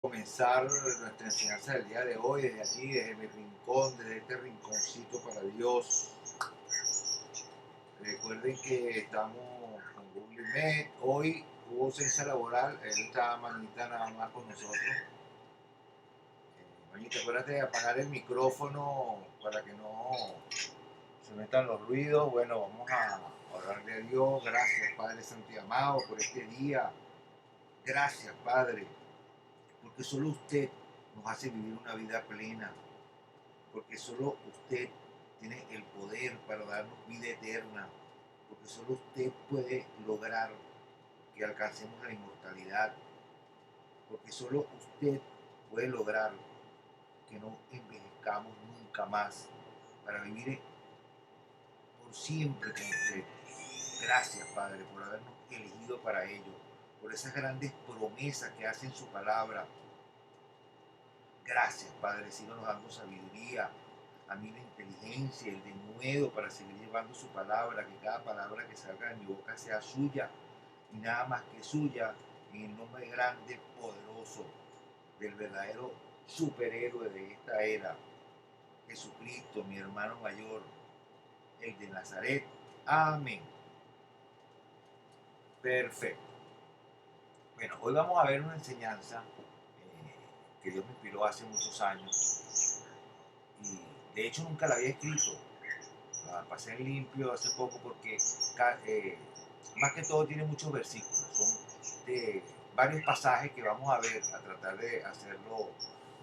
Comenzar nuestra enseñanza del día de hoy desde aquí, desde mi rincón, desde este rinconcito para Dios. Recuerden que estamos con Google Meet. Hoy hubo ausencia laboral, él está Mañita nada más con nosotros. Mañita, acuérdate de apagar el micrófono para que no se metan los ruidos. Bueno, vamos a orarle a Dios. Gracias, Padre Santo y amado, por este día. Gracias, Padre, porque solo usted nos hace vivir una vida plena, porque solo usted tiene el poder para darnos vida eterna, porque solo usted puede lograr que alcancemos la inmortalidad, porque solo usted puede lograr que no envejezcamos nunca más, para vivir por siempre con usted. Gracias, Padre, por habernos elegido para ello, por esas grandes promesas que hace en su palabra. Gracias, Padre, síganos dando sabiduría, a mí la inteligencia, el denuedo para seguir llevando su palabra, que cada palabra que salga de mi boca sea suya y nada más que suya, en el nombre grande, poderoso del verdadero superhéroe de esta era, Jesucristo, mi hermano mayor, el de Nazaret. Amén. Perfecto. Bueno, hoy vamos a ver una enseñanza que Dios me inspiró hace muchos años y de hecho nunca la había escrito. La pasé en limpio hace poco porque más que todo tiene muchos versículos, son de varios pasajes que vamos a ver, a tratar de hacerlo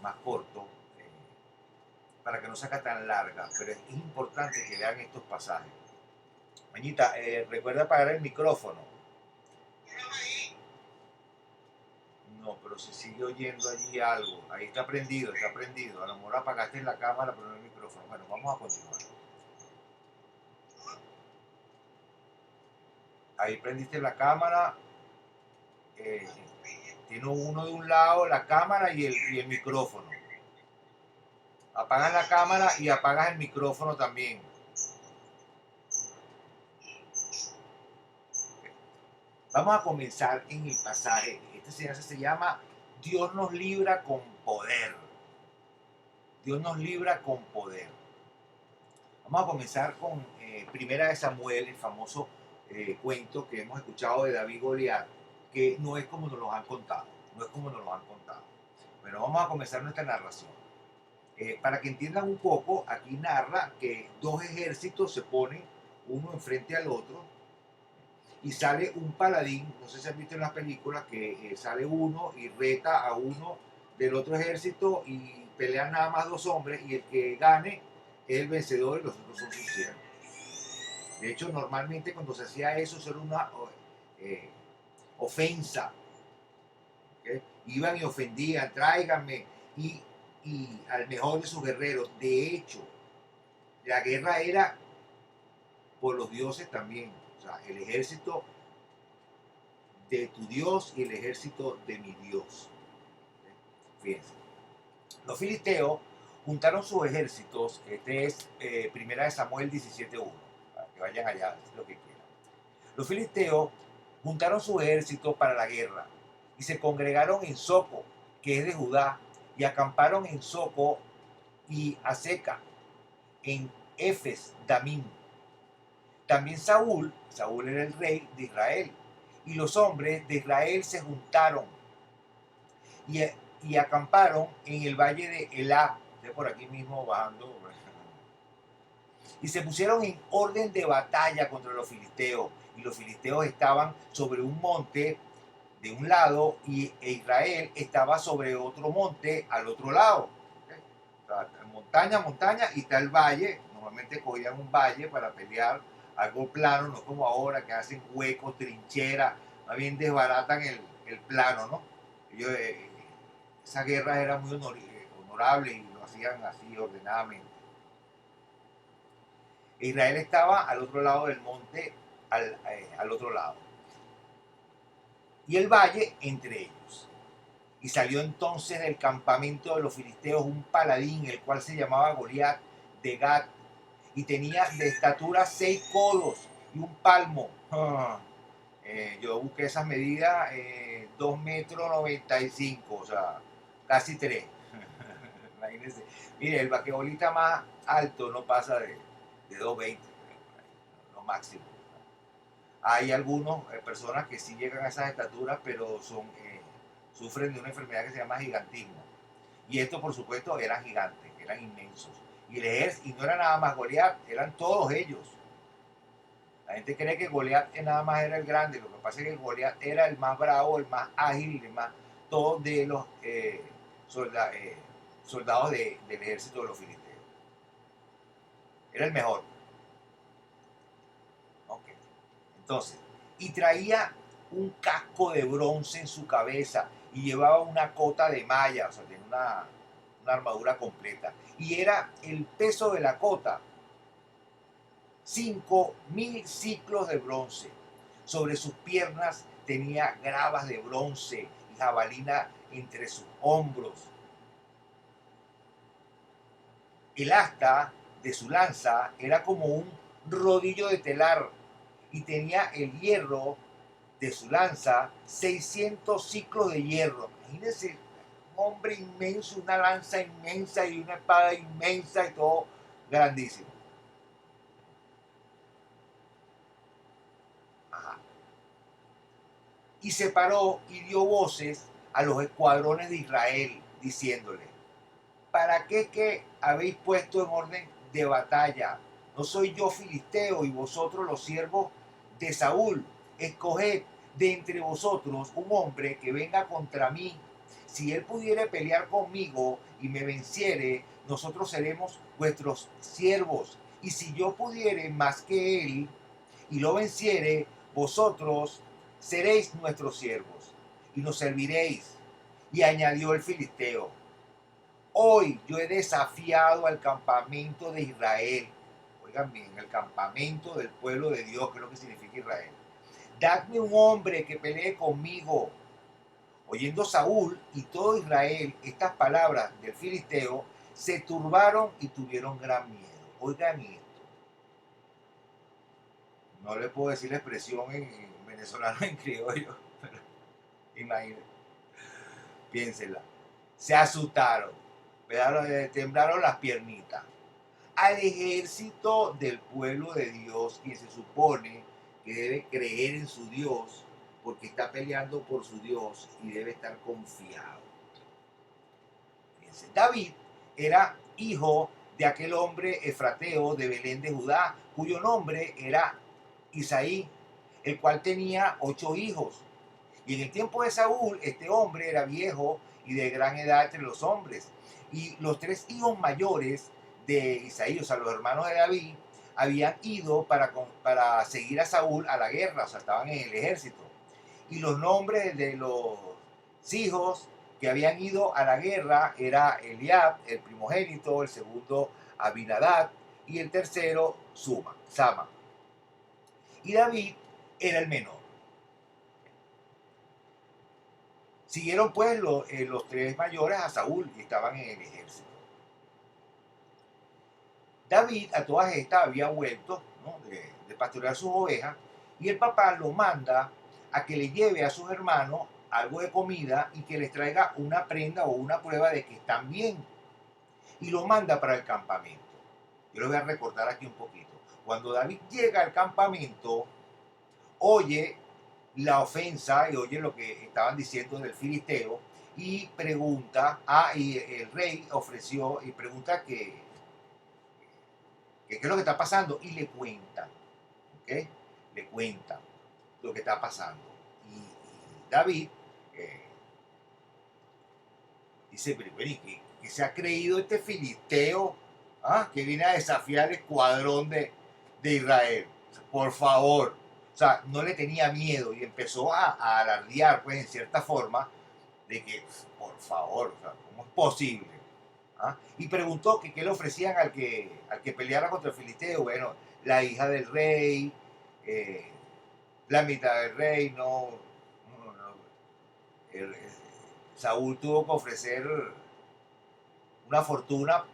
más corto, eh, para que no sea tan larga, pero es importante que vean estos pasajes. Mañita, recuerda apagar el micrófono. No, pero se sigue oyendo allí algo. Ahí está prendido, está prendido. A lo mejor apagaste la cámara, pero no el micrófono. Bueno, vamos a continuar. Ahí prendiste la cámara. eh, Tiene uno de un lado la cámara y el micrófono. Apagas la cámara y apagas el micrófono también. Vamos a comenzar en el pasaje. Esta enseñanza se llama Dios nos libra con poder. Dios nos libra con poder. Vamos a comenzar con Primera de Samuel, el famoso cuento que hemos escuchado de David y Goliat, que no es como nos lo han contado. No es como nos lo han contado. Bueno, vamos a comenzar nuestra narración. Para que entiendan un poco, aquí narra que dos ejércitos se ponen uno enfrente al otro y sale un paladín, no sé si han visto en las películas, que sale uno y reta a uno del otro ejército y pelean nada más dos hombres y el que gane es el vencedor y los otros son sus siervos. De hecho, normalmente cuando se hacía eso era una eh, ofensa. ¿Okay? Iban y ofendían, tráiganme, y, y al mejor de sus guerreros. De hecho, la guerra era por los dioses también. O sea, el ejército de tu Dios y el ejército de mi Dios. Fíjense. Los filisteos juntaron sus ejércitos. Este es Primera de Samuel 17:1. Para que vayan allá, es lo que quieran. Los filisteos juntaron sus ejércitos para la guerra y se congregaron en Soco, que es de Judá, y acamparon en Soco y Aseca, en Efes Damim. También Saúl era el rey de Israel, y los hombres de Israel se juntaron y, y acamparon en el valle de Elá, de por aquí mismo bajando, y se pusieron en orden de batalla contra los filisteos, y los filisteos estaban sobre un monte de un lado e Israel estaba sobre otro monte al otro lado. ¿Okay? O sea, montaña, montaña y está el valle. Normalmente cogían un valle para pelear algo plano, no como ahora que hacen huecos, trincheras, más bien desbaratan el plano, ¿no? Ellos, esa guerra era muy honorable y lo hacían así ordenadamente. Israel estaba al otro lado del monte, al otro lado. Y el valle entre ellos. Y salió entonces del campamento de los filisteos un paladín, el cual se llamaba Goliat de Gat, y tenía de estatura 6 codos y un palmo. Yo busqué esas medidas, 2,95 metros, o sea, casi 3. Imagínense. Mire, el basquetbolista más alto no pasa de 2,20, lo máximo. Hay algunas personas que sí llegan a esas estaturas, pero sufren de una enfermedad que se llama gigantismo. Y estos, por supuesto, eran gigantes, eran inmensos. Y no era nada más Goliat, eran todos ellos. La gente cree que Goliat nada más era el grande, lo que pasa es que Goliat era el más bravo, el más ágil, el más todo de los soldados del ejército de los filisteos. Era el mejor. Okay. Entonces, y traía un casco de bronce en su cabeza y llevaba una cota de malla, o sea, tenía una armadura completa. Y era el peso de la cota, 5.000 ciclos de bronce. Sobre sus piernas tenía gravas de bronce y jabalina entre sus hombros. El asta de su lanza era como un rodillo de telar y tenía el hierro de su lanza 600 ciclos de hierro. Imagínense, un hombre inmenso, una lanza inmensa y una espada inmensa y todo grandísimo. Ajá. Y se paró y dio voces a los escuadrones de Israel, diciéndole: ¿para qué que habéis puesto en orden de batalla? ¿No soy yo filisteo y vosotros los siervos de Saúl? Escoged de entre vosotros un hombre que venga contra mí. Si él pudiere pelear conmigo y me venciere, nosotros seremos vuestros siervos. Y si yo pudiere más que él y lo venciere, vosotros seréis nuestros siervos y nos serviréis. Y añadió el filisteo: hoy yo he desafiado al campamento de Israel. Oigan bien, el campamento del pueblo de Dios, que es lo que significa Israel. Dadme un hombre que pelee conmigo. Oyendo Saúl y todo Israel estas palabras del filisteo, se turbaron y tuvieron gran miedo. Oigan esto. No le puedo decir la expresión en venezolano, en criollo, pero imagínense, piénsenla. Se asustaron, temblaron las piernitas. Al ejército del pueblo de Dios, quien se supone que debe creer en su Dios, porque está peleando por su Dios y debe estar confiado. Fíjense, David era hijo de aquel hombre efrateo de Belén de Judá, cuyo nombre era Isaí, el cual tenía 8 hijos. Y en el tiempo de Saúl, este hombre era viejo y de gran edad entre los hombres. Y los 3 hijos mayores de Isaí, o sea, los hermanos de David, habían ido para seguir a Saúl a la guerra, o sea, estaban en el ejército. Y los nombres de los hijos que habían ido a la guerra era Eliab, el primogénito, el segundo Abinadab y el tercero Sama. Y David era el menor. Siguieron pues los 3 mayores a Saúl y estaban en el ejército. David a todas estas había vuelto, ¿no?, de pastorear sus ovejas, y el papá lo manda a que le lleve a sus hermanos algo de comida y que les traiga una prenda o una prueba de que están bien. Y lo manda para el campamento. Yo lo voy a recordar aquí un poquito. Cuando David llega al campamento, oye la ofensa y oye lo que estaban diciendo del filisteo y pregunta, y el rey ofreció y pregunta qué es lo que está pasando y le cuentan, ¿ok? Le cuentan lo que está pasando. Y David dice, pero ¿qué se ha creído este filisteo, que viene a desafiar el escuadrón de Israel? Por favor. O sea, no le tenía miedo y empezó a alardear, pues, en cierta forma, de que, por favor, o sea, ¿cómo es posible? Y preguntó que qué le ofrecían al que peleara contra el filisteo. Bueno, la hija del rey, la mitad del reino. Saúl tuvo que ofrecer una fortuna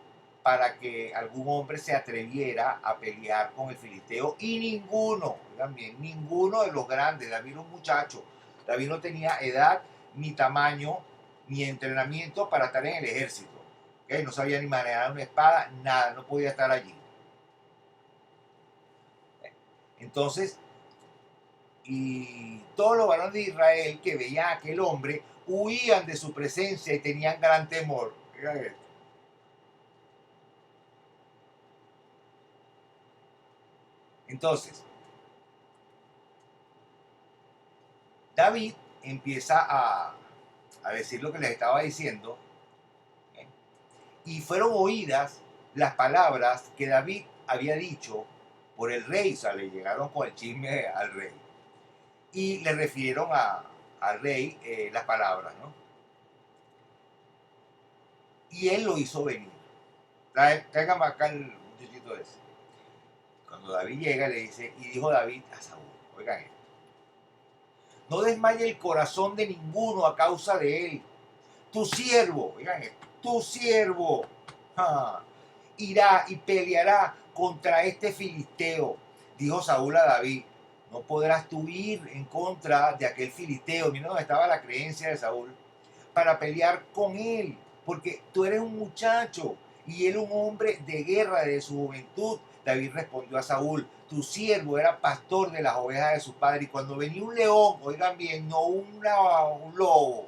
para que algún hombre se atreviera a pelear con el filisteo y ninguno, también ninguno de los grandes. David era un muchacho, David no tenía edad, ni tamaño, ni entrenamiento para estar en el ejército. ¿Okay? No sabía ni manejar una espada, nada, no podía estar allí. Entonces, y todos los varones de Israel que veían a aquel hombre huían de su presencia y tenían gran temor. Entonces, David empieza a decir lo que les estaba diciendo, ¿eh? Y fueron oídas las palabras que David había dicho por el rey, o sea, le llegaron con el chisme al rey y le refirieron al rey las palabras, ¿no? Y él lo hizo venir. Tráigame acá el muchachito ese. Cuando David llega, le dice, y dijo David a Saúl, oigan esto, no desmaye el corazón de ninguno a causa de él. Tu siervo, oigan esto, tu siervo irá y peleará contra este filisteo. Dijo Saúl a David, no podrás tú ir en contra de aquel filisteo. Mira dónde estaba la creencia de Saúl, para pelear con él, porque tú eres un muchacho y él un hombre de guerra desde su juventud. David respondió a Saúl, tu siervo era pastor de las ovejas de su padre, y cuando venía un león, oigan bien, no un lobo,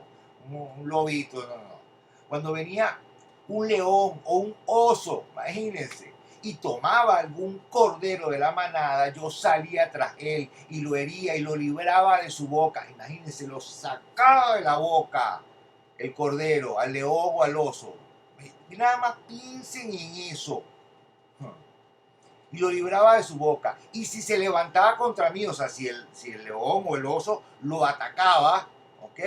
un lobito, no, no. Cuando venía un león o un oso, imagínense, y tomaba algún cordero de la manada, yo salía tras él y lo hería y lo libraba de su boca. Imagínense, lo sacaba de la boca el cordero, al león o al oso. Y nada más piensen en eso. Y lo libraba de su boca. Y si se levantaba contra mí, o sea, si el león o el oso lo atacaba, ¿ok?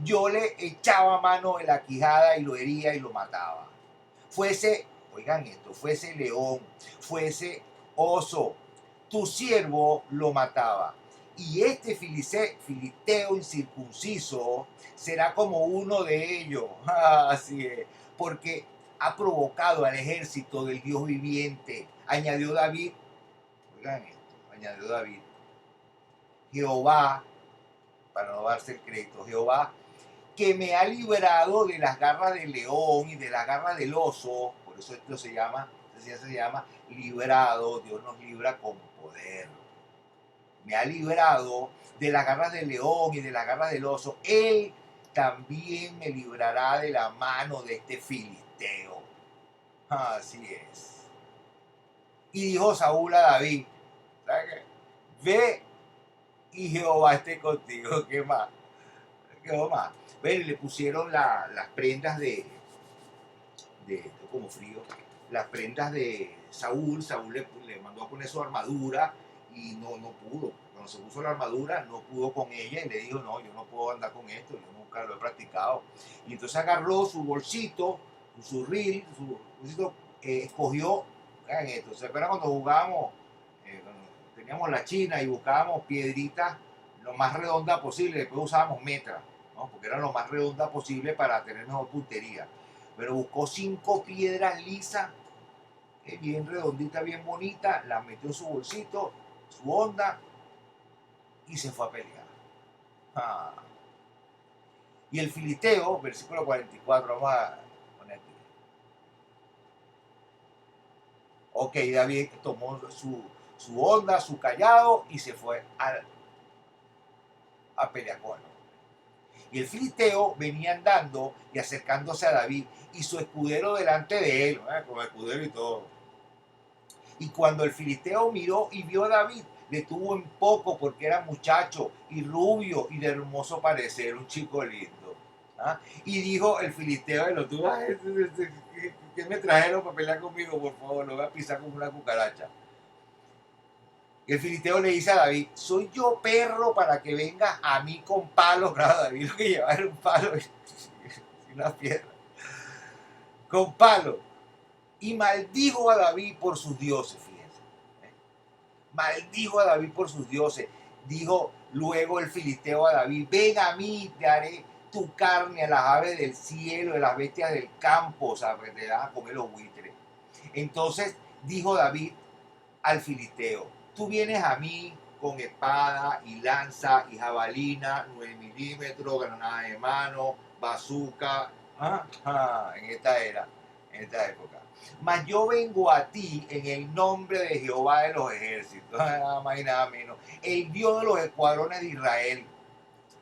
Yo le echaba mano de la quijada y lo hería y lo mataba. Fuese, oigan esto, fuese león, fuese oso, tu siervo lo mataba. Y este filisteo incircunciso será como uno de ellos. Así es, porque ha provocado al ejército del Dios viviente. Añadió David, oigan esto, añadió David, Jehová, para no darse el crédito, Jehová, que me ha librado de las garras del león y de las garras del oso, por eso esto se llama librado, Dios nos libra con poder. Me ha librado de las garras del león y de las garras del oso. Él también me librará de la mano de este filisteo. Así es. Y dijo Saúl a David, ¿sabes qué? Ve y Jehová esté contigo. ¿Qué más? ¿Qué más? Ven, le pusieron las prendas de como frío, las prendas de Saúl. Saúl le mandó a poner su armadura y no pudo. Cuando se puso la armadura, no pudo con ella y le dijo, no, yo no puedo andar con esto, yo nunca lo he practicado. Y entonces agarró su bolsito, su reel, su bolsito, escogió, esto, ¿se acuerdan cuando jugábamos, cuando teníamos la china y buscábamos piedritas lo más redonda posible, después usábamos metras, ¿no? Porque era lo más redonda posible para tener mejor puntería. Pero buscó 5 piedras lisas, bien redonditas, bien bonitas, las metió en su bolsito, su onda, y se fue a pelear. Ah. Y el filisteo, versículo 44, vamos a poner aquí. Ok, David tomó su onda, su callado, y se fue a pelear con él. Y el filisteo venía andando y acercándose a David, y su escudero delante de él, con el escudero y todo. Y cuando el filisteo miró y vio a David, le tuvo en poco porque era muchacho y rubio y de hermoso parecer, un chico lindo. ¿Ah? Y dijo el filisteo, lo tuvo, ¿qué me trajeron para pelear conmigo? Por favor, lo voy a pisar como una cucaracha. Y el filisteo le dice a David, soy yo perro para que vengas a mí con palos. Claro, David lo que llevaba era un palo y una piedra. Con palos. Y maldijo a David por sus dioses, fíjense. Maldijo a David por sus dioses. Dijo luego el filisteo a David, ven a mí, te haré tu carne a las aves del cielo, a las bestias del campo, o sea, que te van a comer los buitres. Entonces dijo David al filisteo, tú vienes a mí con espada y lanza y jabalina, 9 milímetros, granada de mano, bazooka, en esta época. Mas yo vengo a ti en el nombre de Jehová de los ejércitos, nada más y nada menos, el Dios de los escuadrones de Israel,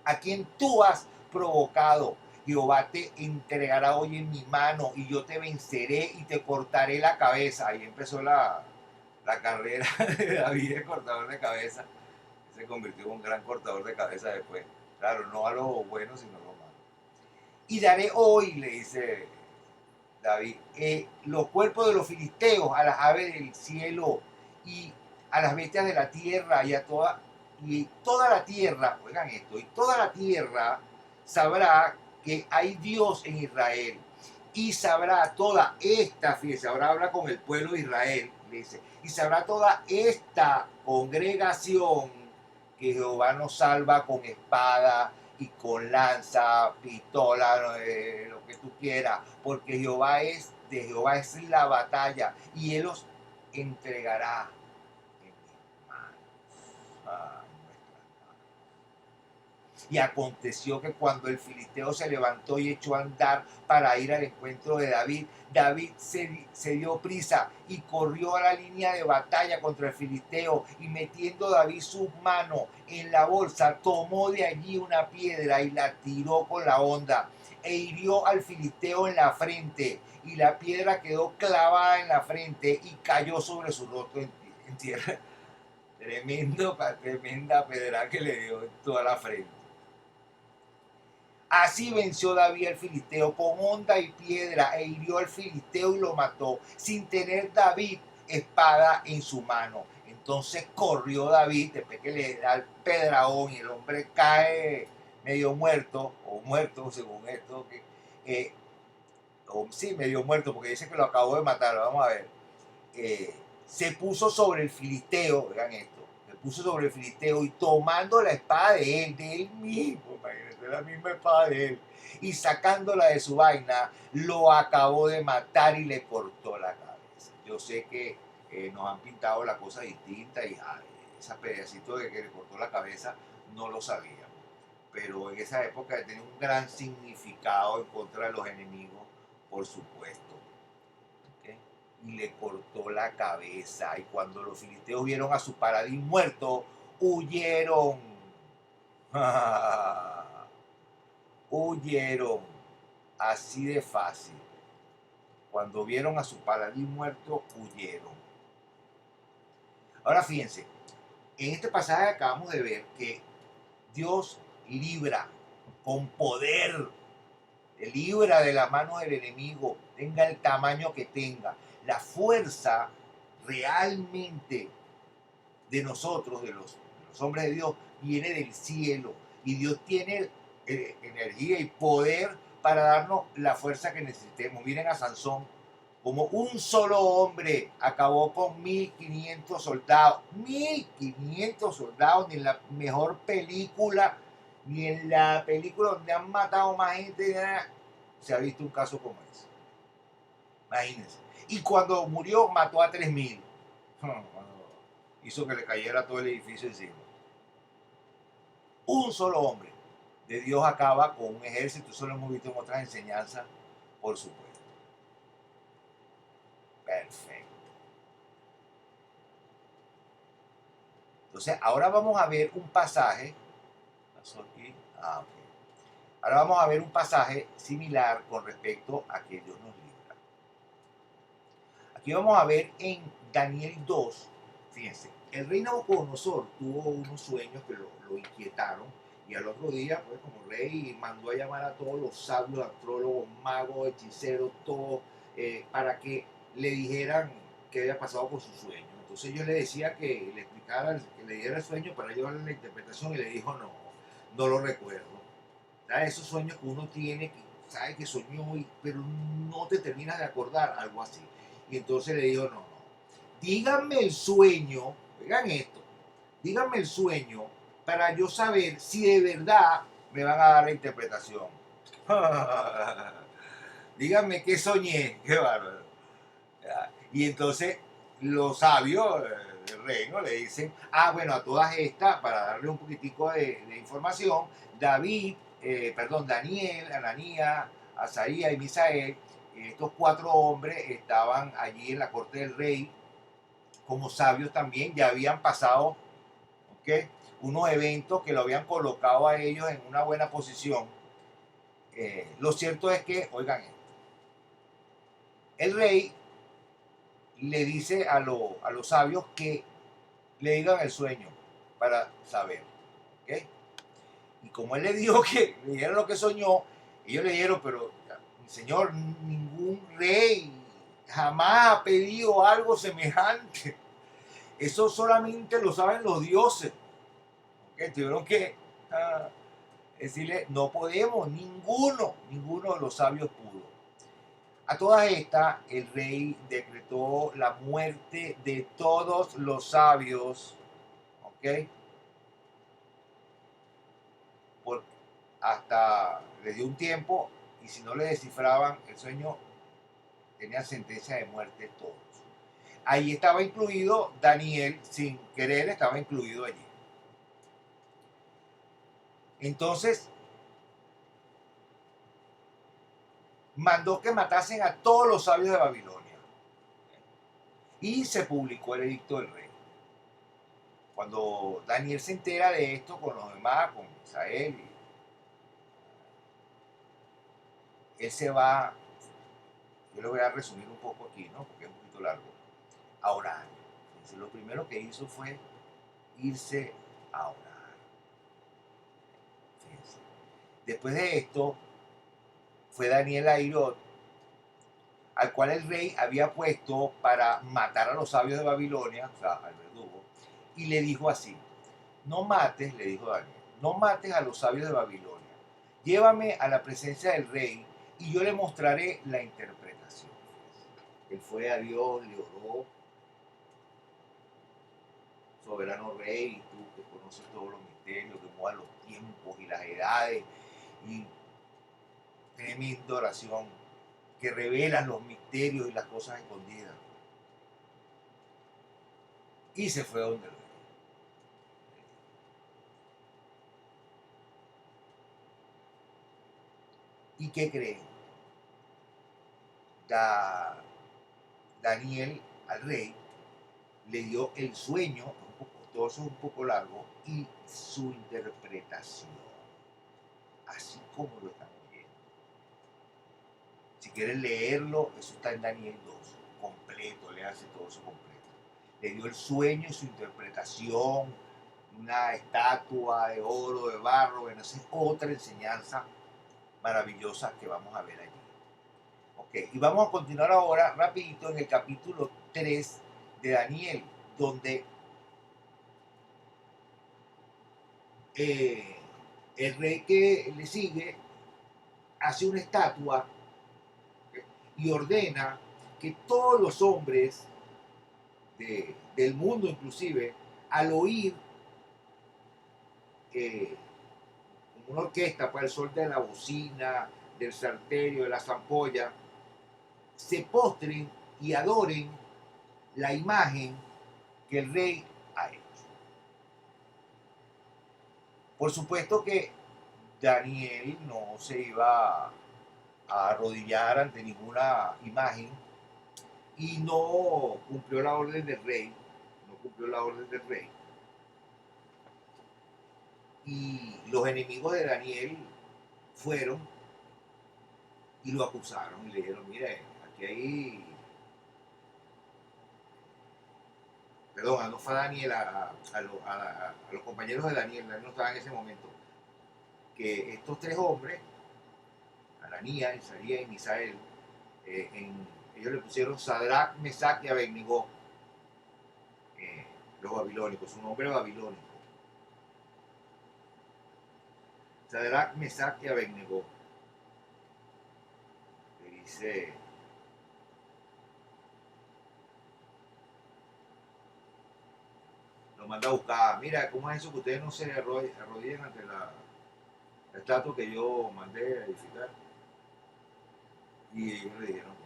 a quien tú has provocado. Jehová te entregará hoy en mi mano y yo te venceré y te cortaré la cabeza. Ahí empezó la carrera de David, el cortador de cabeza. Se convirtió en un gran cortador de cabeza después. Claro, no a lo bueno, sino a lo malo. Y daré hoy, le dice David, los cuerpos de los filisteos a las aves del cielo y a las bestias de la tierra y toda la tierra, oigan esto, y toda la tierra sabrá que hay Dios en Israel. Y sabrá toda esta, fíjense, ahora habla con el pueblo de Israel, dice, y sabrá toda esta congregación que Jehová nos salva con espada y con lanza, pistola, lo que tú quieras, porque de Jehová es la batalla y él los entregará en mis manos. Y aconteció que cuando el filisteo se levantó y echó a andar para ir al encuentro de David, David se dio prisa y corrió a la línea de batalla contra el filisteo, y metiendo David sus manos en la bolsa, tomó de allí una piedra y la tiró con la honda e hirió al filisteo en la frente, y la piedra quedó clavada en la frente y cayó sobre su rostro en tierra. Tremenda pedra que le dio en toda la frente. Así venció David al filisteo con honda y piedra, e hirió al filisteo y lo mató, sin tener David espada en su mano. Entonces corrió David, después que le da el pedraón y el hombre cae medio muerto, o muerto según esto, sí, medio muerto, porque dice que lo acabó de matar. Vamos a ver. Se puso sobre el filisteo, vean esto, se puso sobre el filisteo y tomando la espada de él mismo, imagínense, la misma espada de él, y sacándola de su vaina, lo acabó de matar y le cortó la cabeza. Yo sé que nos han pintado la cosa distinta y ese pedacito de que le cortó la cabeza no lo sabíamos, pero en esa época tenía un gran significado en contra de los enemigos, por supuesto. Y le cortó la cabeza. Y cuando los filisteos vieron a su paladín muerto, huyeron. Huyeron. Así de fácil. Cuando vieron a su paladín muerto, huyeron. Ahora fíjense, en este pasaje acabamos de ver que Dios libra con poder, libra de la mano del enemigo, tenga el tamaño que tenga. La fuerza realmente de nosotros, de los hombres de Dios, viene del cielo. Y Dios tiene energía y poder para darnos la fuerza que necesitemos. Miren a Sansón, como un solo hombre acabó con 1500 soldados. 1500 soldados, ni en la mejor película, ni en la película donde han matado más gente, se ha visto un caso como ese. Imagínense. Y cuando murió, mató a 3000. Hizo que le cayera todo el edificio encima. Un solo hombre de Dios acaba con un ejército. Eso lo hemos visto en otras enseñanzas, por supuesto. Perfecto. Entonces, ahora vamos a ver un pasaje. ¿Pasó aquí? Ok. Ahora vamos a ver un pasaje similar con respecto a que Dios nos libra. Aquí vamos a ver en Daniel 2, fíjense, el rey Nabucodonosor tuvo unos sueños que lo inquietaron, y al otro día, pues como rey, mandó a llamar a todos los sabios, astrólogos, magos, hechiceros, todos, para que le dijeran qué había pasado con su sueño. Entonces yo le decía que le explicara, que le diera el sueño para yo darle la interpretación, y le dijo no lo recuerdo. ¿Sabes? Esos sueños que uno tiene, que sabe que soñó, pero no te terminas de acordar, algo así. Y entonces le dijo, no, díganme el sueño, oigan esto, díganme el sueño para yo saber si de verdad me van a dar la interpretación. Díganme qué soñé, qué bárbaro. Y entonces los sabios el rey, ¿no? Le dicen, bueno, a todas estas, para darle un poquitico de información, Daniel, Ananías, Azarías y Misael, estos 4 hombres estaban allí en la corte del rey como sabios también, ya habían pasado, ¿ok?, unos eventos que lo habían colocado a ellos en una buena posición. Lo cierto es que, oigan, el rey le dice a los sabios que le digan el sueño para saber, ¿ok? Y como él le dijo que le dijeron lo que soñó, ellos le dijeron, pero mi señor, ningún rey jamás ha pedido algo semejante. Eso solamente lo saben los dioses. ¿Okay? Tuvieron que decirle, no podemos, ninguno de los sabios pudo. A todas estas, el rey decretó la muerte de todos los sabios, ¿ok? Por, hasta le dio un tiempo y si no le descifraban el sueño, tenía sentencia de muerte todos. Ahí estaba incluido Daniel, sin querer estaba incluido allí. Entonces, mandó que matasen a todos los sabios de Babilonia. Y se publicó el edicto del rey. Cuando Daniel se entera de esto con los demás, con Misael, él se va, yo lo voy a resumir un poco aquí, ¿no? Porque es un poquito largo, a orar. Entonces, lo primero que hizo fue irse a orar. Fíjense. Después de esto, fue Daniel a Airot, al cual el rey había puesto para matar a los sabios de Babilonia, o sea, al verdugo, y le dijo así, no mates, le dijo Daniel, no mates a los sabios de Babilonia, llévame a la presencia del rey y yo le mostraré la interpretación. Él fue a Dios, le oró, soberano rey, tú que conoces todos los misterios, que muevan los tiempos y las edades, y tremenda oración, que revelan los misterios y las cosas escondidas. Y se fue donde el rey. ¿Y qué creen? Daniel al rey le dio el sueño, todo eso es un poco largo, y su interpretación, así como lo están oyendo. Si quieren leerlo, eso está en Daniel 2, completo, le hace todo eso completo. Le dio el sueño y su interpretación, una estatua de oro, de barro, bueno, esa es otra enseñanza maravillosa que vamos a ver allí. Ok, y vamos a continuar ahora rapidito en el capítulo 3 de Daniel, donde el rey que le sigue hace una estatua y ordena que todos los hombres del mundo inclusive, al oír una orquesta para el sol de la bocina, del salterio, de la zampolla, se postren y adoren la imagen que el rey ha hecho. Por supuesto que Daniel no se iba a arrodillar ante ninguna imagen y no cumplió la orden del rey, y los enemigos de Daniel fueron y lo acusaron y le dijeron, mire, aquí hay, perdón, no fue a Daniel, a los compañeros de Daniel no estaba en ese momento, que estos 3 hombres, Ananías, Azarías y Misael, ellos le pusieron Sadrach, Mesach y Abednego, los babilónicos, su nombre babilónico. Sadrach, Mesach y Abednego. Le dice, lo manda a buscar, mira, ¿cómo es eso que ustedes no se arrodillan ante la estatua que yo mandé a edificar? Y ellos le dijeron,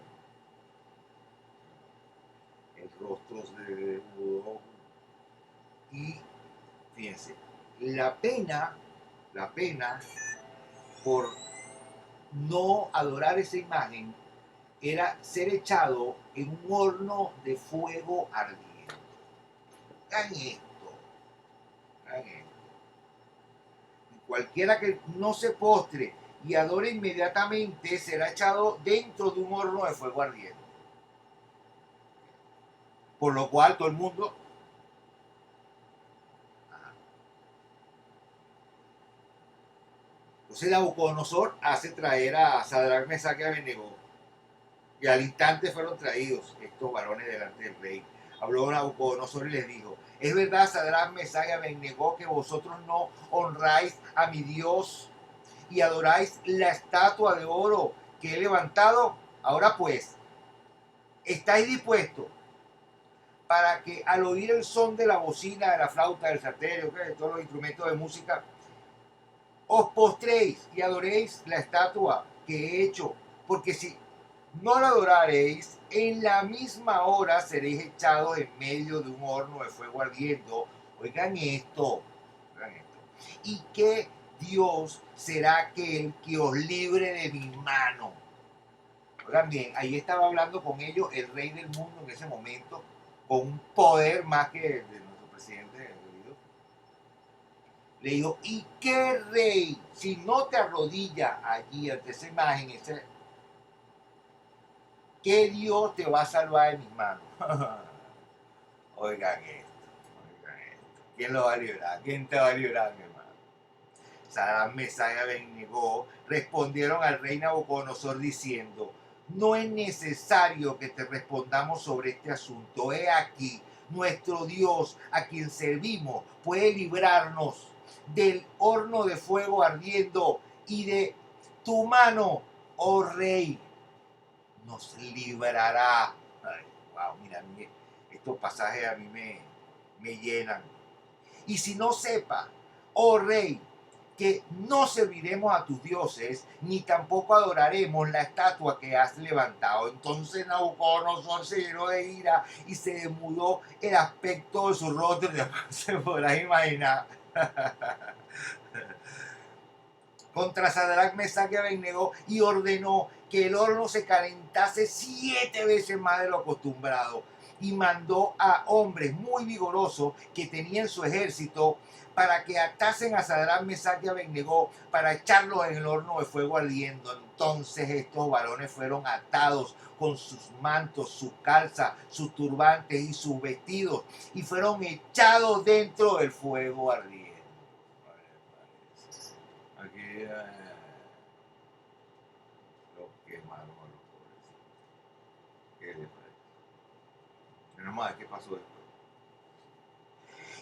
el rostro se desnudó Y fíjense, la pena por no adorar esa imagen era ser echado en un horno de fuego ardiente. Hagan esto, hagan esto. Cualquiera que no se postre y adore inmediatamente será echado dentro de un horno de fuego ardiente. Por lo cual todo el mundo... Entonces Nabucodonosor hace traer a Sadrach, Mesach y Abednego, y al instante fueron traídos estos varones delante del rey. Habló Nabucodonosor y les dijo: es verdad, Sadrach, Mesach y Abednego, que vosotros no honráis a mi Dios y adoráis la estatua de oro que he levantado. Ahora pues, ¿estáis dispuestos para que al oír el son de la bocina, de la flauta, del salterio, de todos los instrumentos de música, os postréis y adoréis la estatua que he hecho? Porque si no la adoraréis, en la misma hora seréis echados en medio de un horno de fuego ardiendo. Oigan esto, oigan esto. ¿Y qué Dios será aquel que os libre de mi mano? Oigan bien, ahí estaba hablando con ellos el rey del mundo en ese momento, con un poder más que el de nuestro presidente. Le digo: ¿y qué rey, si no te arrodillas allí ante esa imagen, qué Dios te va a salvar de mis manos? Oigan esto, oigan esto. ¿Quién lo va a librar? ¿Quién te va a librar, mi hermano? Sadrach, Mesach y Abednego respondieron al rey Nabucodonosor diciendo: no es necesario que te respondamos sobre este asunto. He aquí, nuestro Dios, a quien servimos, puede librarnos del horno de fuego ardiendo y de tu mano, oh rey, nos librará. Ay, wow, mira, estos pasajes a mí me llenan. Y si no sepa, oh rey, que no serviremos a tus dioses, ni tampoco adoraremos la estatua que has levantado. Entonces Nabucodonosor se llenó de ira y se demudó el aspecto de su rostro. Se podrá imaginar. Contra Sadrach, Mesach y Abednego, y ordenó que el horno se calentase 7 veces más de lo acostumbrado, y mandó a hombres muy vigorosos que tenían su ejército para que atasen a Sadrach, Mesach y Abednego para echarlos en el horno de fuego ardiendo. Entonces estos varones fueron atados con sus mantos, sus calzas, sus turbantes y sus vestidos, y fueron echados dentro del fuego ardiendo. Aquí los quemaron a los pobrecitos. ¿Qué les parece? Menos mal, ¿qué pasó después?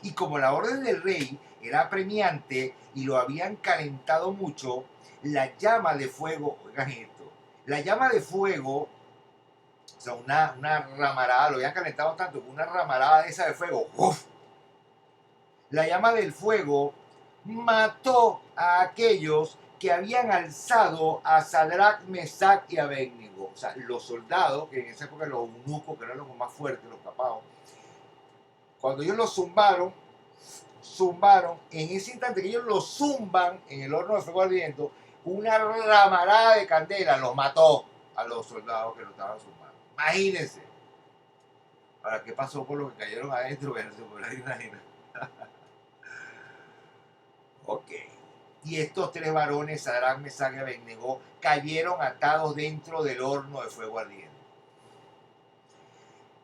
Y como la orden del rey era apremiante y lo habían calentado mucho, la llama de fuego, oigan esto, la llama de fuego, o sea, una ramarada, lo habían calentado tanto que una ramarada de esa de fuego, ¡uf! La llama del fuego mató a aquellos que habían alzado a Sadrach, Mesach y Abednego. O sea, los soldados, que en esa época los eunucos, que eran los más fuertes, los capados, cuando ellos los zumbaron, en ese instante que ellos los zumban en el horno de fuego ardiendo, una ramarada de candela los mató a los soldados que lo estaban zumbando. Imagínense. Ahora, ¿qué pasó con los que cayeron adentro? Bueno, se podrá imaginar. Ok. Y estos 3 varones, Sadrach, Mesach y Abednego, cayeron atados dentro del horno de fuego ardiente.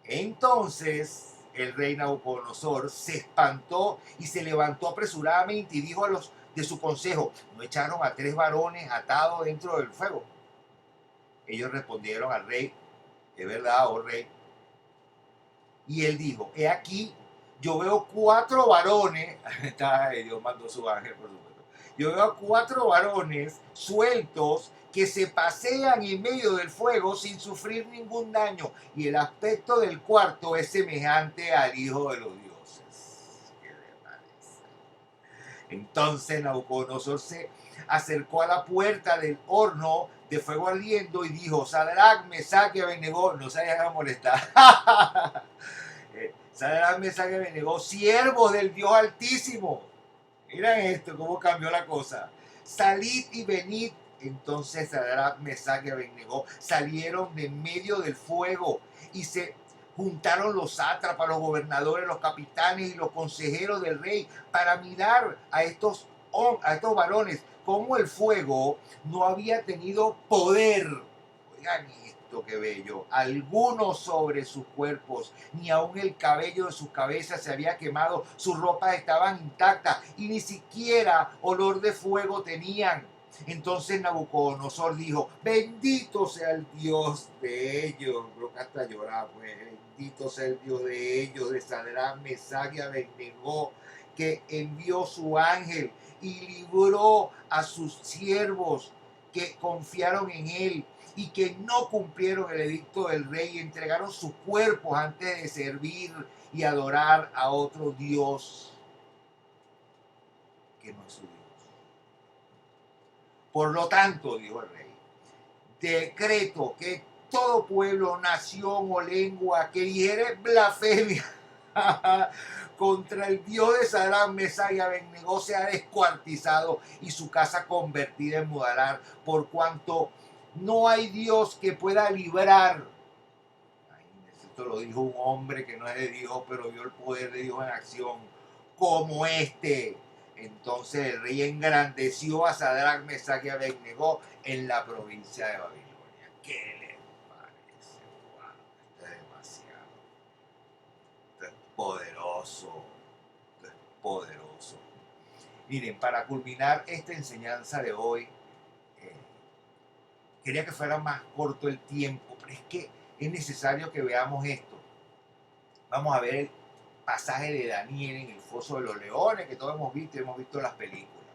Entonces el rey Nabucodonosor se espantó y se levantó apresuradamente y dijo a los de su consejo: ¿no echaron a 3 varones atados dentro del fuego? Ellos respondieron al rey: es verdad, oh rey. Y él dijo: he aquí, yo veo 4 varones, Dios mandó su ángel, por supuesto. Yo veo 4 varones sueltos que se pasean en medio del fuego sin sufrir ningún daño, y el aspecto del cuarto es semejante al Hijo de los Dioses. ¿Qué le parece? Entonces Nabucodonosor se acercó a la puerta del horno de fuego ardiendo y dijo: Sadrach, Mesach y Abednego, no se vayan a molestar. Sadrach, Mesach y Abednego, siervos del Dios Altísimo. Miren esto, cómo cambió la cosa. Salid y venid. Entonces Sadrach, Mesach y Abednego salieron de medio del fuego y se juntaron los sátrapas, los gobernadores, los capitanes y los consejeros del rey para mirar a estos varones como el fuego no había tenido poder. Oigan esto, qué bello. Algunos sobre sus cuerpos, ni aun el cabello de sus cabezas se había quemado, sus ropas estaban intactas y ni siquiera olor de fuego tenían. Entonces Nabucodonosor dijo: bendito sea el Dios de ellos. Creo que hasta llorar, pues. Bendito sea el Dios de ellos, de Sadrach, Mesach y Abednego, que envió su ángel y libró a sus siervos que confiaron en él y que no cumplieron el edicto del rey y entregaron sus cuerpos antes de servir y adorar a otro Dios que no es su Dios. Por lo tanto, dijo el rey, decreto que todo pueblo, nación o lengua que dijere blasfemia contra el Dios de Sadrach, Mesach y Abednego sea descuartizado y su casa convertida en mudalar, por cuanto no hay Dios que pueda librar. Esto lo dijo un hombre que no es de Dios, pero vio el poder de Dios en acción, como este. Entonces el rey engrandeció a Sadrach, Mesach y Abednego en la provincia de Babilonia. ¿Qué les parece? Wow, esto es demasiado. Esto es poderoso. Esto es poderoso. Miren, para culminar esta enseñanza de hoy, quería que fuera más corto el tiempo, pero es que es necesario que veamos esto. Vamos a ver el pasaje de Daniel en el foso de los leones, que todos hemos visto las películas,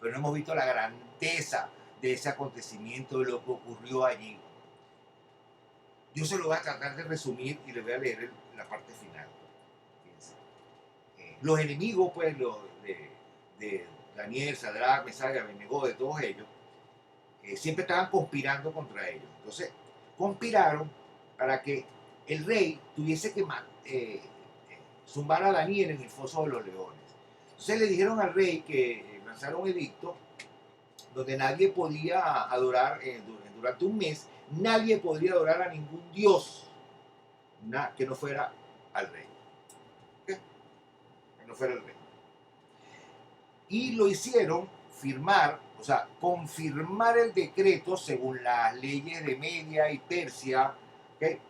pero no hemos visto la grandeza de ese acontecimiento, de lo que ocurrió allí. Yo se lo voy a tratar de resumir y le voy a leer la parte final. Fíjense. Los enemigos, pues, de Daniel, Sadrach, Mesach y Abednego, de todos ellos, siempre estaban conspirando contra ellos. Entonces, conspiraron para que el rey tuviese que zumbar a Daniel en el foso de los leones. Entonces le dijeron al rey que lanzaron un edicto donde nadie podía adorar, durante un mes, nadie podría adorar a ningún dios que no fuera al rey. ¿Qué? Que no fuera el rey. Y lo hicieron firmar, o sea, confirmar el decreto según las leyes de Media y Persia, ¿okay?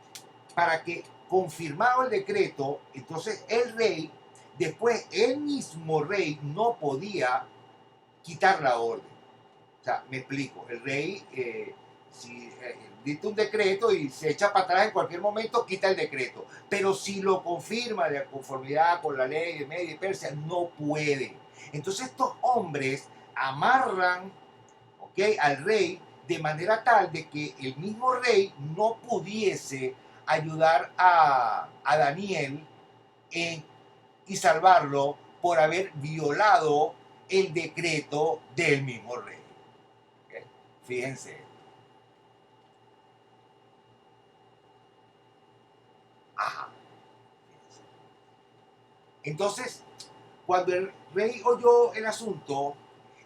Para que, confirmado el decreto, entonces el rey, después el mismo rey no podía quitar la orden. O sea, me explico, el rey, si dicta un decreto y se echa para atrás en cualquier momento, quita el decreto. Pero si lo confirma de conformidad con la ley de Media y Persia, no puede. Entonces estos hombres amarran, ¿okay?, al rey de manera tal de que el mismo rey no pudiese ayudar a Daniel y salvarlo por haber violado el decreto del mismo rey. ¿Okay? Fíjense. Ajá. Fíjense. Entonces, cuando el rey oyó el asunto,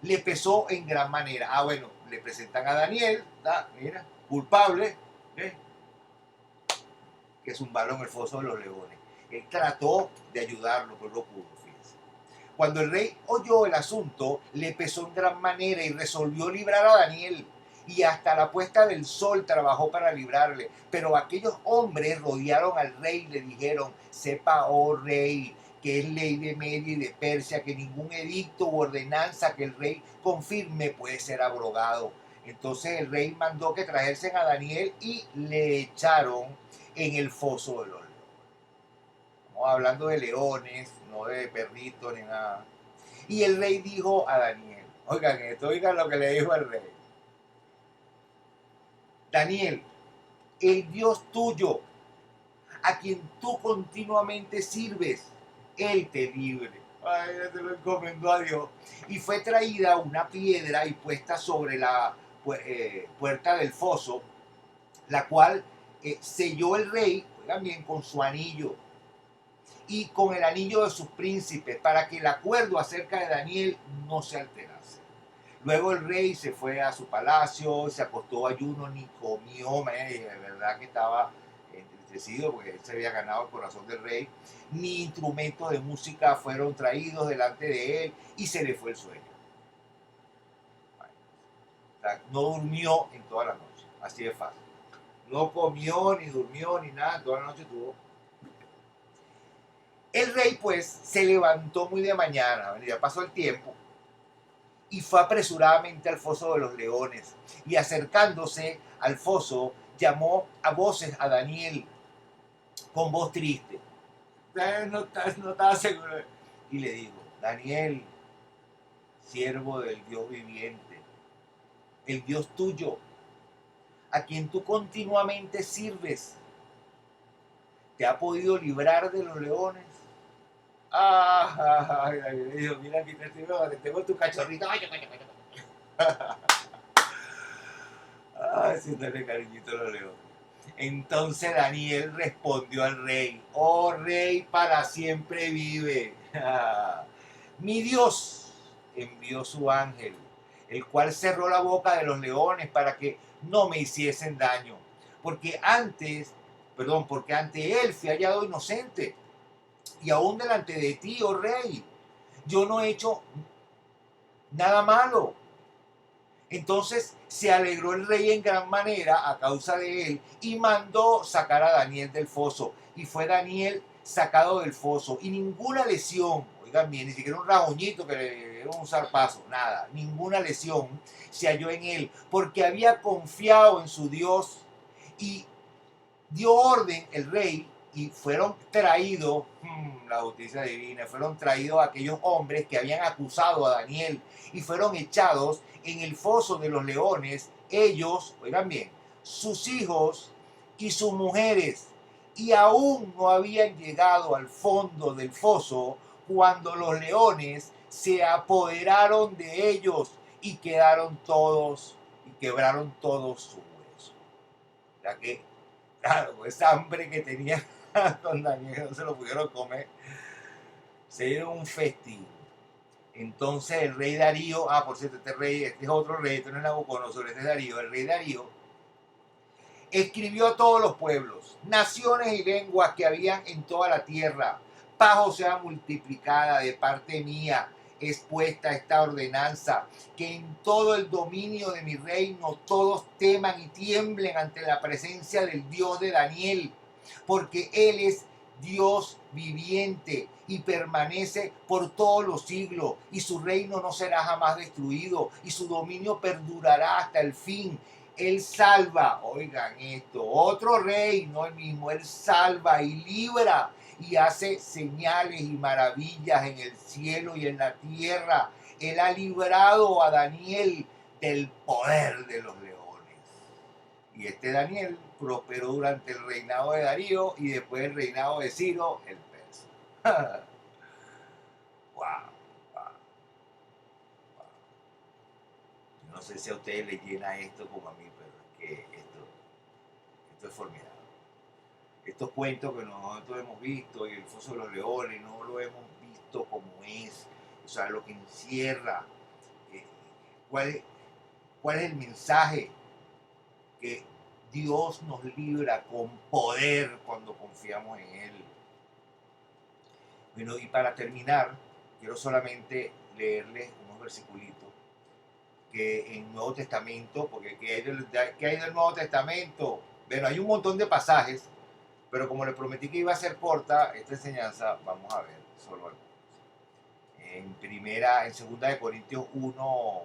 le pesó en gran manera. Ah, bueno, le presentan a Daniel, mira, culpable, ¿eh?, que es un balón en el foso de los leones. Él trató de ayudarlo, pero no pudo, fíjense. Cuando el rey oyó el asunto, le pesó en gran manera y resolvió librar a Daniel. Y hasta la puesta del sol trabajó para librarle. Pero aquellos hombres rodearon al rey y le dijeron: sepa, oh rey, que es ley de Media y de Persia, que ningún edicto u ordenanza que el rey confirme puede ser abrogado. Entonces el rey mandó que trajesen a Daniel y le echaron en el foso de los leones. Estamos hablando de leones, no de perritos ni nada. Y el rey dijo a Daniel, oigan esto, oigan lo que le dijo al rey: Daniel, el Dios tuyo, a quien tú continuamente sirves, Él te libre. Ay, se lo encomendó a Dios. Y fue traída una piedra y puesta sobre la puerta del foso, la cual selló el rey, oigan bien, con su anillo. y con el anillo de sus príncipes, para que el acuerdo acerca de Daniel no se alterase. Luego el rey se fue a su palacio, se acostó ayuno, ni comió, de verdad que estaba entristecido porque él se había ganado el corazón del rey, ni instrumentos de música fueron traídos delante de él y se le fue el sueño. O sea, no durmió en toda la noche, así de fácil. No comió, ni durmió, ni nada, toda la noche tuvo. El rey pues se levantó muy de mañana, ya pasó el tiempo, y fue apresuradamente al foso de los leones, y acercándose al foso llamó a voces a Daniel con voz triste. No estaba seguro. Y le dijo, Daniel, siervo del Dios viviente, el Dios tuyo, a quien tú continuamente sirves, ¿te ha podido librar de los leones? Ay, le dijo, mira, aquí te tengo tu cachorrito. Ay, siéntale cariñito a los leones. Entonces Daniel respondió al rey, oh rey, para siempre vive. Mi Dios envió su ángel, el cual cerró la boca de los leones para que no me hiciesen daño. Porque ante él fui hallado inocente. Y aún delante de ti, oh rey, yo no he hecho nada malo. Entonces se alegró el rey en gran manera a causa de él y mandó sacar a Daniel del foso. Y fue Daniel sacado del foso y ninguna lesión, oigan bien, ni siquiera un rajuñito que le era un zarpazo, nada, ninguna lesión se halló en él, porque había confiado en su Dios. Y dio orden el rey y fueron traídos, la justicia divina, fueron traídos aquellos hombres que habían acusado a Daniel y fueron echados en el foso de los leones, ellos, oigan bien, sus hijos y sus mujeres, y aún no habían llegado al fondo del foso cuando los leones se apoderaron de ellos y quedaron todos, y quebraron todos sus huesos. Ya que claro, esa hambre que tenía con Daniel no se lo pudieron comer. Se dieron un festín. Entonces el rey Darío, por cierto, este es otro rey, este no es Nabucodonosor, este es Darío. El rey Darío escribió a todos los pueblos, naciones y lenguas que habían en toda la tierra. Paz o sea multiplicada de parte mía, expuesta esta ordenanza, que en todo el dominio de mi reino todos teman y tiemblen ante la presencia del Dios de Daniel, porque Él es Dios viviente y permanece por todos los siglos, y su reino no será jamás destruido, y su dominio perdurará hasta el fin. Él salva, oigan esto, otro rey, no el mismo, él salva y libra y hace señales y maravillas en el cielo y en la tierra. Él ha librado a Daniel del poder de los leones. Y este Daniel prosperó durante el reinado de Darío y después el reinado de Ciro, el persa. Wow, wow, wow. No sé si a ustedes les llena esto como a mí, pero es que esto es formidable. Estos cuentos que nosotros hemos visto y el foso de los leones no lo hemos visto como es, o sea, lo que encierra, eh, cuál, cuál es el mensaje que Dios nos libra con poder cuando confiamos en Él. Bueno, y para terminar, quiero solamente leerles unos versículos que en Nuevo Testamento, porque ¿qué hay del Nuevo Testamento? Bueno, hay un montón de pasajes, pero como les prometí que iba a ser corta esta enseñanza, vamos a ver solo algunos. En segunda de Corintios 1,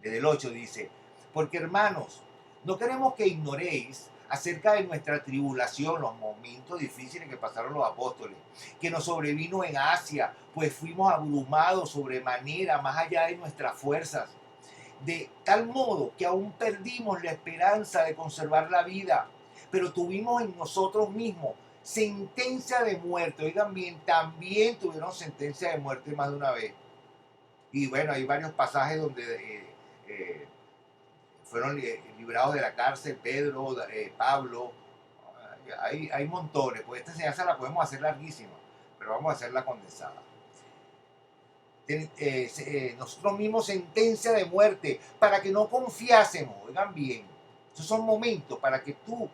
desde el 8 dice, porque hermanos, no queremos que ignoréis acerca de nuestra tribulación, los momentos difíciles que pasaron los apóstoles, que nos sobrevino en Asia, pues fuimos abrumados sobremanera, más allá de nuestras fuerzas, de tal modo que aún perdimos la esperanza de conservar la vida, pero tuvimos en nosotros mismos sentencia de muerte. Oigan bien, también tuvieron sentencia de muerte más de una vez. Y bueno, hay varios pasajes donde fueron librados de la cárcel, Pedro, Pablo, hay montones, pues esta enseñanza la podemos hacer larguísima, pero vamos a hacerla condensada. Nosotros mismos sentencia de muerte para que no confiásemos, oigan bien, esos son momentos para que tú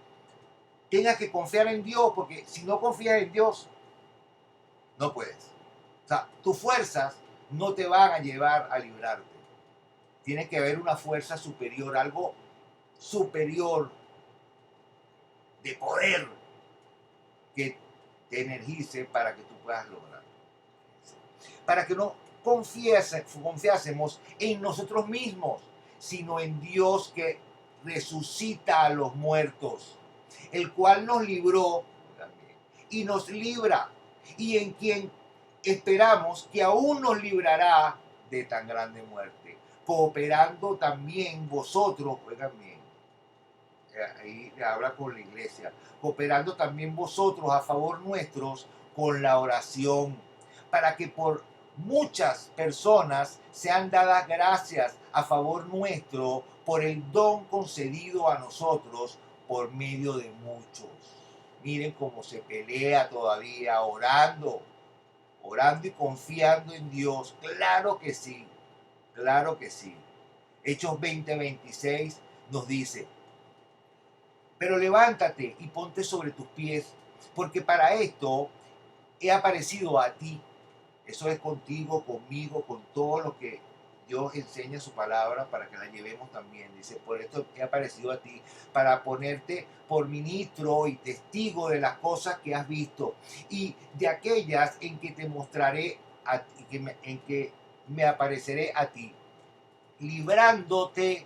tengas que confiar en Dios, porque si no confías en Dios, no puedes. O sea, tus fuerzas no te van a llevar a librarte. Tiene que haber una fuerza superior, algo superior de poder que te energice para que tú puedas lograr. Para que no confiásemos en nosotros mismos, sino en Dios que resucita a los muertos, el cual nos libró y nos libra, y en quien esperamos que aún nos librará de tan grande muerte, cooperando también vosotros, oigan bien, ahí le habla con la iglesia, cooperando también vosotros a favor nuestros con la oración, para que por muchas personas sean dadas gracias a favor nuestro por el don concedido a nosotros por medio de muchos. Miren cómo se pelea todavía orando, orando y confiando en Dios. Claro que sí, claro que sí. Hechos 20:26 nos dice: pero levántate y ponte sobre tus pies, porque para esto he aparecido a ti. Eso es contigo, conmigo, con todo lo que Dios enseña su palabra para que la llevemos también. Dice, por esto he aparecido a ti, para ponerte por ministro y testigo de las cosas que has visto y de aquellas en que te mostraré, en que me apareceré a ti, librándote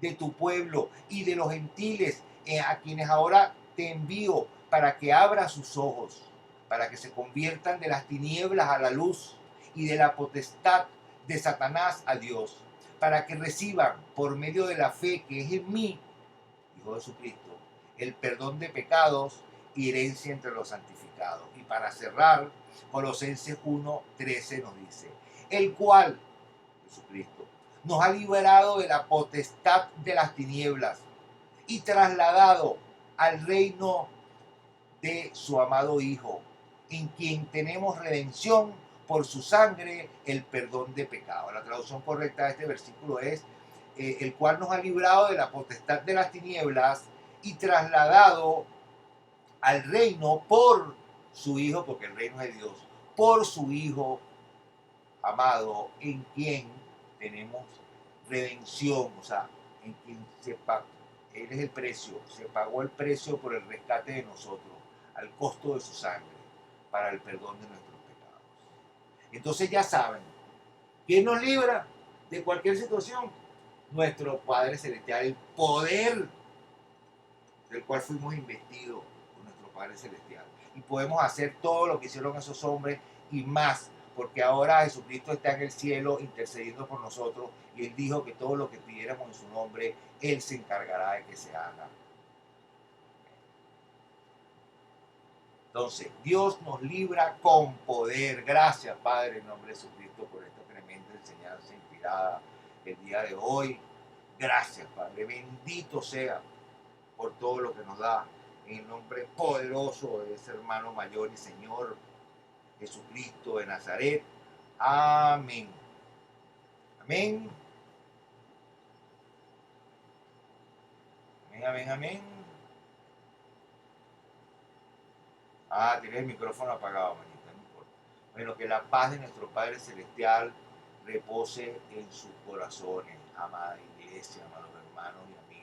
de tu pueblo y de los gentiles, a quienes ahora te envío para que abra sus ojos, para que se conviertan de las tinieblas a la luz y de la potestad de Satanás a Dios, para que reciban por medio de la fe que es en mí, dijo Jesucristo, el perdón de pecados y herencia entre los santificados. Y para cerrar, Colosenses 1:13 nos dice, el cual, Jesucristo, nos ha liberado de la potestad de las tinieblas y trasladado al reino de su amado Hijo, en quien tenemos redención por su sangre, el perdón de pecado. La traducción correcta de este versículo es, el cual nos ha librado de la potestad de las tinieblas y trasladado al reino por su Hijo, porque el reino es de Dios, por su Hijo amado, en quien tenemos redención, o sea, en quien Él es el precio, se pagó el precio por el rescate de nosotros, al costo de su sangre, para el perdón de nuestros pecados. Entonces ya saben, ¿quién nos libra de cualquier situación? Nuestro Padre Celestial, el poder del cual fuimos investidos por nuestro Padre Celestial. Y podemos hacer todo lo que hicieron esos hombres y más, porque ahora Jesucristo está en el cielo intercediendo por nosotros y Él dijo que todo lo que pidiéramos en su nombre, Él se encargará de que se haga. Entonces, Dios nos libra con poder. Gracias, Padre, en nombre de Jesucristo, por esta tremenda enseñanza inspirada el día de hoy. Gracias, Padre. Bendito sea por todo lo que nos da, en el nombre poderoso de ese hermano mayor y Señor Jesucristo de Nazaret. Amén. Amén. Amén, amén, amén. Ah, tienes el micrófono apagado, manita, no importa. Bueno, que la paz de nuestro Padre Celestial repose en sus corazones, amada iglesia, amados hermanos y